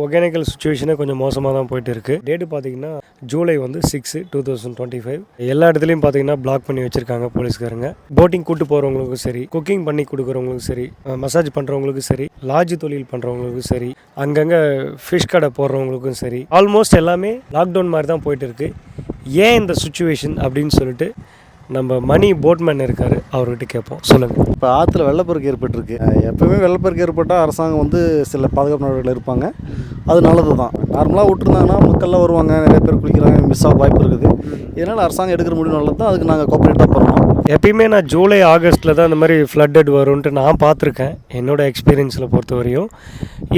ஒகேனக்கல் சுச்சுவேஷனே கொஞ்சம் மோசமாக தான் போயிட்டு இருக்குது. டேட்டு பார்த்தீங்கன்னா ஜூலை 6, 2025. எல்லா இடத்துலையும் பார்த்தீங்கன்னா பிளாக் பண்ணி வச்சுருக்காங்க போலீஸ்காரங்க. போட்டிங் கூட்டு போகிறவங்களுக்கும் சரி, குக்கிங் பண்ணி கொடுக்குறவங்களுக்கும் சரி, மசாஜ் பண்ணுறவங்களுக்கும் சரி, லாட்ஜ் தொழில் பண்ணுறவங்களுக்கும் சரி, அங்கங்கே ஃபிஷ் கடை போடுறவங்களுக்கும் சரி, ஆல்மோஸ்ட் எல்லாமே லாக்டவுன் மாதிரி தான் போயிட்டு இருக்குது. ஏன் இந்த சுச்சுவேஷன் அப்படின்னு சொல்லிட்டு நம்ம மணி போட்மேன் இருக்கார், அவர்கிட்ட கேட்போம். சொல்லுங்கள். இப்போ ஆற்றுல வெள்ளப்பெருக்கு ஏற்பட்டுருக்கு. எப்போவுமே வெள்ளப்பெருக்கு ஏற்பட்டால் அரசாங்கம் சில பாதுகாப்பு நடவடிக்கைகள் இருப்பாங்க. அது நல்லது தான். நார்மலாக விட்டுருந்தாங்கன்னா மக்கள்லாம் வருவாங்க, நிறைய பேர் குளிக்கிறாங்க, மிஸ் ஆக வாய்ப்பு இருக்குது. இதனால் அரசாங்கம் எடுக்கிற முடிவு நல்லது தான். அதுக்கு நாங்கள் கோஆப்ரேட்டாக பண்ணோம். எப்பயுமே நான் ஜூலை ஆகஸ்ட்டில் தான் இந்த மாதிரி ஃப்ளட்டட் வரும்ன்ட்டு நான் பார்த்துருக்கேன், என்னோடய எக்ஸ்பீரியன்ஸில் பொறுத்த வரையும்.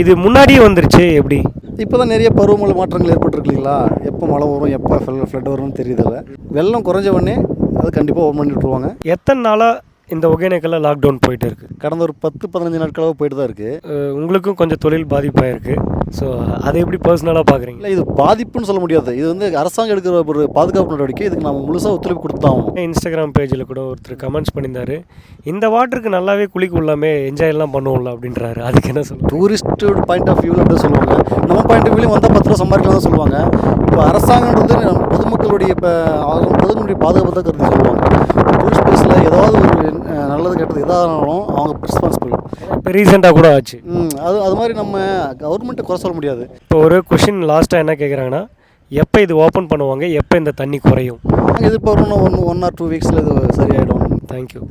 இது முன்னாடியே வந்துருச்சு எப்படி? இப்போ தான் நிறைய பருவமழை மாற்றங்கள் ஏற்பட்டுருக்கு இல்லைங்களா? எப்போ மழை வரும், எப்போ ஃப்ளட் வரும்னு தெரியுதில்ல. வெள்ளம் குறைஞ்ச உடனே அது கண்டிப்பாக ஓப்பன் பண்ணி விட்ருவாங்க. எத்தனை நாளாக இந்த ஒகேனக்கல்ல லாக்டவுன் போயிட்டு இருக்குது? கடந்த ஒரு 10-15 நாட்களாக போயிட்டு தான் இருக்குது. உங்களுக்கும் கொஞ்சம் தொழில் பாதிப்பாயிருக்கு. ஸோ அதை எப்படி பர்சனலாக பார்க்குறீங்க? இல்லை, இது பாதிப்புன்னு சொல்ல முடியாது. இது அரசாங்கம் எடுக்கிற ஒரு பாதுகாப்பு நடவடிக்கை. இதுக்கு நம்ம முழுசாக ஒத்துழைப்பு கொடுத்தாகும். இன்ஸ்டாகிராம் பேஜில் கூட ஒருத்தர் கமெண்ட்ஸ் பண்ணியிருந்தாரு, இந்த வாட்டருக்கு நல்லாவே குளிக்க உள்ளாமே, என்ஜாய்லாம் பண்ணுவோம்ல அப்படின்றாரு. அதுக்கு என்ன சொல்லுங்கள்? டூரிஸ்டோட பாயிண்ட் ஆஃப் வியூவில் அப்படி சொல்லுவாங்க. நம்ம பாயிண்ட் ஆஃப் வியூலையும் வந்தால் 10 ரூபா சம்பாதிக்கலாம் தான் சொல்லுவாங்க. இப்போ அரசாங்கன்றது நம்ம பொதுமக்களுடைய பொதுமக்களுடைய பாதுகாப்பு தான் கருதி சொல்லுவாங்க. டூரிஸ்ட் பிளேஸில் ஏதாவது ஒரு நல்லது கெட்டது எதானாலும் அவங்க ரெஸ்பான்சிபிள். இப்போ ரீசெண்டாக கூட ஆச்சு. அது மாதிரி நம்ம கவர்மெண்ட்டை குறை சொல்ல முடியாது. இப்போ ஒரு கொஷின் லாஸ்ட்டாக என்ன கேட்குறாங்கன்னா, எப்போ இது ஓப்பன் பண்ணுவாங்க, எப்போ இந்த தண்ணி குறையும்? நாங்கள் எதிர்பார்க்கணும் 1 or 2 வீக்ஸில் இது சரியாயிடும். தேங்க்யூ.